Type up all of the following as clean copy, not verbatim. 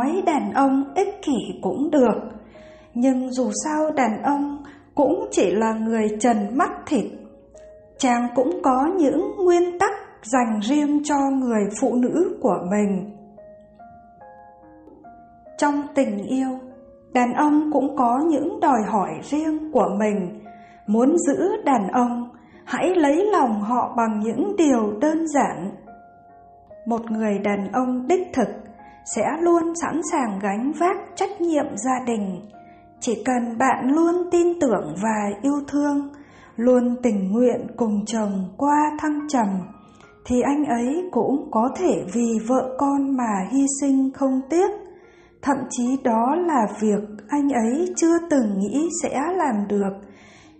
nói đàn ông ích kỷ cũng được, nhưng dù sao đàn ông cũng chỉ là người trần mắt thịt. Chàng cũng có những nguyên tắc dành riêng cho người phụ nữ của mình. Trong tình yêu, đàn ông cũng có những đòi hỏi riêng của mình. Muốn giữ đàn ông, hãy lấy lòng họ bằng những điều đơn giản. Một người đàn ông đích thực sẽ luôn sẵn sàng gánh vác trách nhiệm gia đình. Chỉ cần bạn luôn tin tưởng và yêu thương, luôn tình nguyện cùng chồng qua thăng trầm, thì anh ấy cũng có thể vì vợ con mà hy sinh không tiếc. Thậm chí đó là việc anh ấy chưa từng nghĩ sẽ làm được,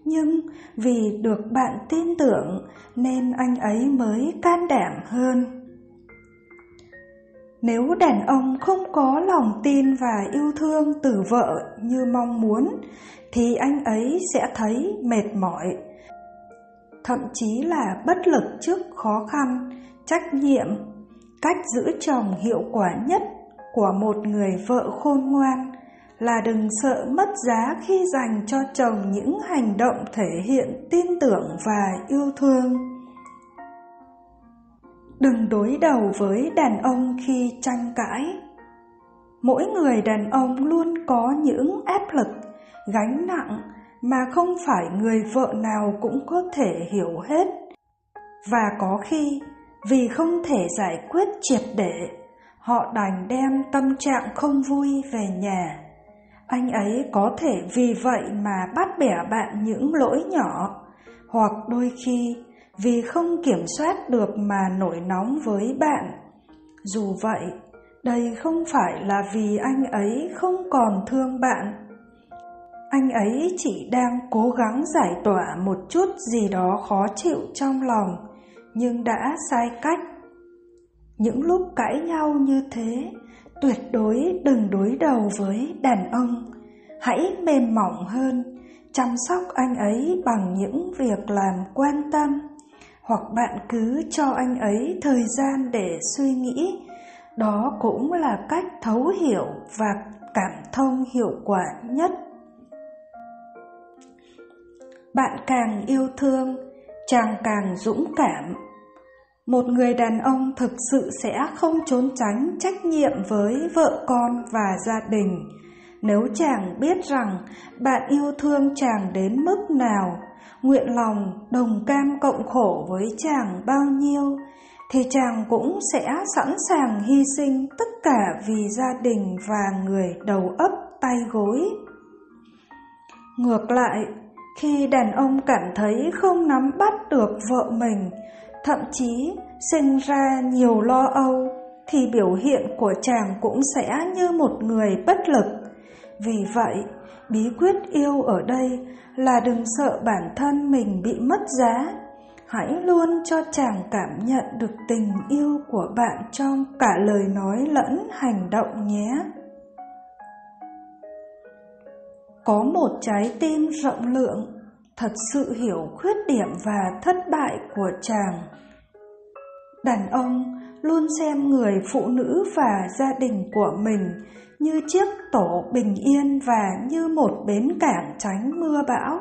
nhưng vì được bạn tin tưởng nên anh ấy mới can đảm hơn. Nếu đàn ông không có lòng tin và yêu thương từ vợ như mong muốn, thì anh ấy sẽ thấy mệt mỏi, thậm chí là bất lực trước khó khăn, trách nhiệm. Cách giữ chồng hiệu quả nhất của một người vợ khôn ngoan là đừng sợ mất giá khi dành cho chồng những hành động thể hiện tin tưởng và yêu thương. Đừng đối đầu với đàn ông khi tranh cãi. Mỗi người đàn ông luôn có những áp lực, gánh nặng mà không phải người vợ nào cũng có thể hiểu hết. Và có khi vì không thể giải quyết triệt để, họ đành đem tâm trạng không vui về nhà. Anh ấy có thể vì vậy mà bắt bẻ bạn những lỗi nhỏ, hoặc đôi khi vì không kiểm soát được mà nổi nóng với bạn. Dù vậy, đây không phải là vì anh ấy không còn thương bạn. Anh ấy chỉ đang cố gắng giải tỏa một chút gì đó khó chịu trong lòng, nhưng đã sai cách. Những lúc cãi nhau như thế, tuyệt đối đừng đối đầu với đàn ông. Hãy mềm mỏng hơn, chăm sóc anh ấy bằng những việc làm quan tâm, hoặc bạn cứ cho anh ấy thời gian để suy nghĩ. Đó cũng là cách thấu hiểu và cảm thông hiệu quả nhất. Bạn càng yêu thương, chàng càng dũng cảm. Một người đàn ông thực sự sẽ không trốn tránh trách nhiệm với vợ con và gia đình. Nếu chàng biết rằng bạn yêu thương chàng đến mức nào, nguyện lòng đồng cam cộng khổ với chàng bao nhiêu, thì chàng cũng sẽ sẵn sàng hy sinh tất cả vì gia đình và người đầu ấp tay gối. Ngược lại, khi đàn ông cảm thấy không nắm bắt được vợ mình, thậm chí sinh ra nhiều lo âu, thì biểu hiện của chàng cũng sẽ như một người bất lực. Vì vậy, bí quyết yêu ở đây là đừng sợ bản thân mình bị mất giá. Hãy luôn cho chàng cảm nhận được tình yêu của bạn trong cả lời nói lẫn hành động nhé. Có một trái tim rộng lượng, thật sự hiểu khuyết điểm và thất bại của chàng. Đàn ông luôn xem người phụ nữ và gia đình của mình như chiếc tổ bình yên và như một bến cảng tránh mưa bão.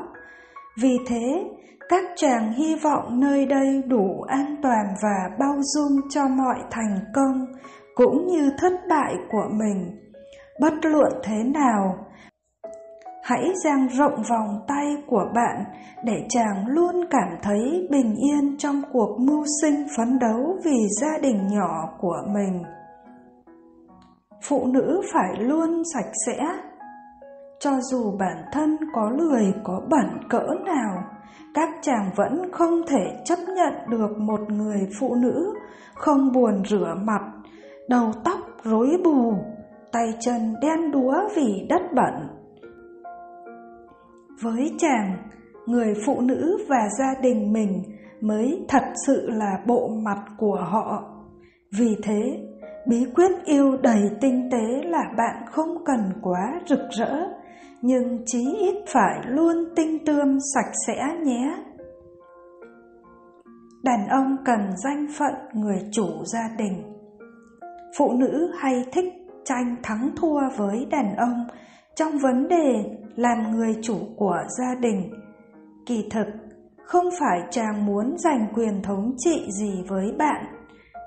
Vì thế, các chàng hy vọng nơi đây đủ an toàn và bao dung cho mọi thành công cũng như thất bại của mình. Bất luận thế nào, hãy dang rộng vòng tay của bạn để chàng luôn cảm thấy bình yên trong cuộc mưu sinh phấn đấu vì gia đình nhỏ của mình. Phụ nữ phải luôn sạch sẽ. Cho dù bản thân có lười có bẩn cỡ nào, các chàng vẫn không thể chấp nhận được một người phụ nữ không buồn rửa mặt, đầu tóc rối bù, tay chân đen đúa vì đất bẩn. Với chàng, người phụ nữ và gia đình mình mới thật sự là bộ mặt của họ. Vì thế, bí quyết yêu đầy tinh tế là bạn không cần quá rực rỡ, nhưng chí ít phải luôn tinh tươm sạch sẽ nhé. Đàn ông cần danh phận người chủ gia đình. Phụ nữ hay thích tranh thắng thua với đàn ông trong vấn đề làm người chủ của gia đình. Kỳ thực, không phải chàng muốn giành quyền thống trị gì với bạn,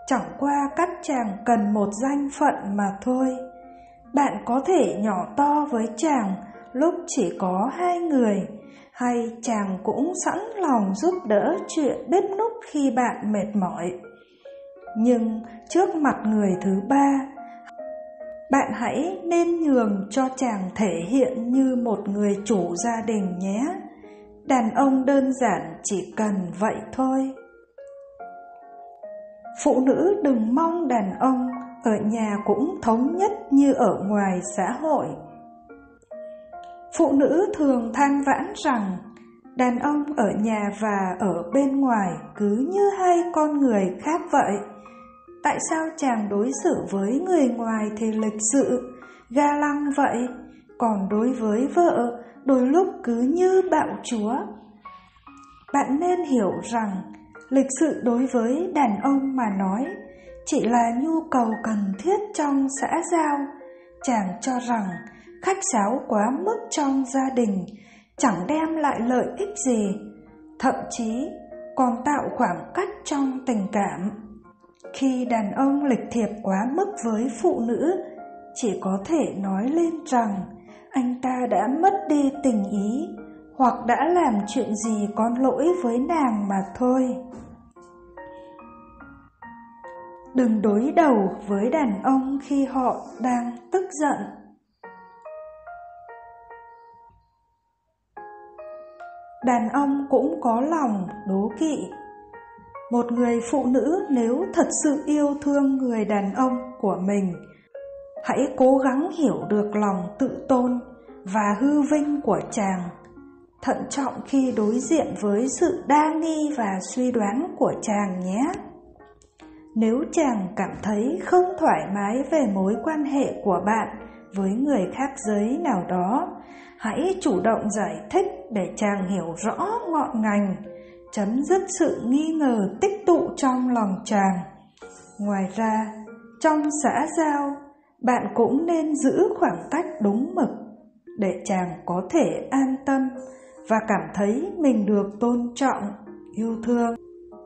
chẳng qua các chàng cần một danh phận mà thôi. Bạn có thể nhỏ to với chàng lúc chỉ có 2 người, hay chàng cũng sẵn lòng giúp đỡ chuyện bếp núc khi bạn mệt mỏi. Nhưng trước mặt người thứ ba, bạn hãy nên nhường cho chàng thể hiện như một người chủ gia đình nhé. Đàn ông đơn giản chỉ cần vậy thôi. Phụ nữ đừng mong đàn ông ở nhà cũng thống nhất như ở ngoài xã hội. Phụ nữ thường than vãn rằng đàn ông ở nhà và ở bên ngoài cứ như hai con người khác vậy. Tại sao chàng đối xử với người ngoài thì lịch sự, ga lăng vậy, còn đối với vợ đôi lúc cứ như bạo chúa? Bạn nên hiểu rằng lịch sự đối với đàn ông mà nói chỉ là nhu cầu cần thiết trong xã giao. Chàng cho rằng khách sáo quá mức trong gia đình chẳng đem lại lợi ích gì, thậm chí còn tạo khoảng cách trong tình cảm. Khi đàn ông lịch thiệp quá mức với phụ nữ, chỉ có thể nói lên rằng anh ta đã mất đi tình ý hoặc đã làm chuyện gì có lỗi với nàng mà thôi. Đừng đối đầu với đàn ông khi họ đang tức giận. Đàn ông cũng có lòng đố kỵ. Một người phụ nữ nếu thật sự yêu thương người đàn ông của mình, hãy cố gắng hiểu được lòng tự tôn và hư vinh của chàng. Thận trọng khi đối diện với sự đa nghi và suy đoán của chàng nhé. Nếu chàng cảm thấy không thoải mái về mối quan hệ của bạn với người khác giới nào đó, hãy chủ động giải thích để chàng hiểu rõ ngọn ngành, chấm dứt sự nghi ngờ tích tụ trong lòng chàng. Ngoài ra, trong xã giao, bạn cũng nên giữ khoảng cách đúng mực để chàng có thể an tâm và cảm thấy mình được tôn trọng, yêu thương.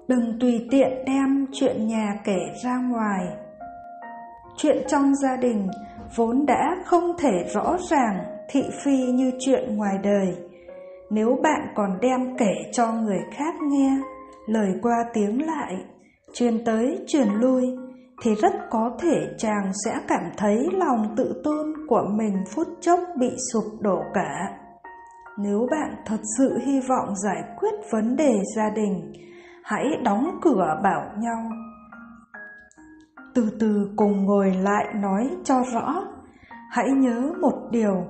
Đừng tùy tiện đem chuyện nhà kể ra ngoài. Chuyện trong gia đình vốn đã không thể rõ ràng, thị phi như chuyện ngoài đời. Nếu bạn còn đem kể cho người khác nghe, lời qua tiếng lại, truyền tới truyền lui, thì rất có thể chàng sẽ cảm thấy lòng tự tôn của mình phút chốc bị sụp đổ cả. Nếu bạn thật sự hy vọng giải quyết vấn đề gia đình, hãy đóng cửa bảo nhau. Từ từ cùng ngồi lại nói cho rõ. Hãy nhớ một điều,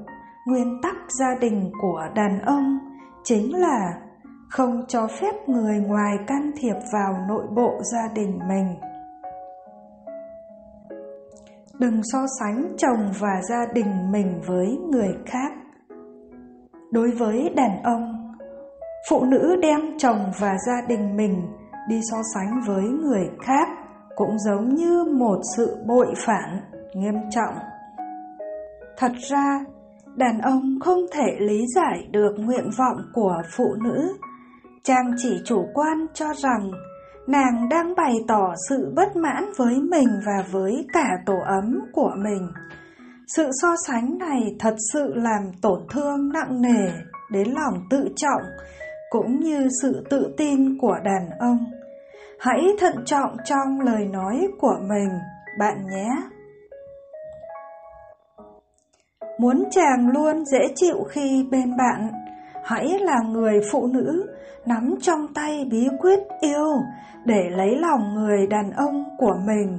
nguyên tắc gia đình của đàn ông chính là không cho phép người ngoài can thiệp vào nội bộ gia đình mình. Đừng so sánh chồng và gia đình mình với người khác. Đối với đàn ông, phụ nữ đem chồng và gia đình mình đi so sánh với người khác cũng giống như một sự bội phản nghiêm trọng. Thật ra, đàn ông không thể lý giải được nguyện vọng của phụ nữ. Chàng chỉ chủ quan cho rằng nàng đang bày tỏ sự bất mãn với mình và với cả tổ ấm của mình. Sự so sánh này thật sự làm tổn thương nặng nề đến lòng tự trọng cũng như sự tự tin của đàn ông. Hãy thận trọng trong lời nói của mình, bạn nhé. Muốn chàng luôn dễ chịu khi bên bạn, hãy là người phụ nữ nắm trong tay bí quyết yêu để lấy lòng người đàn ông của mình.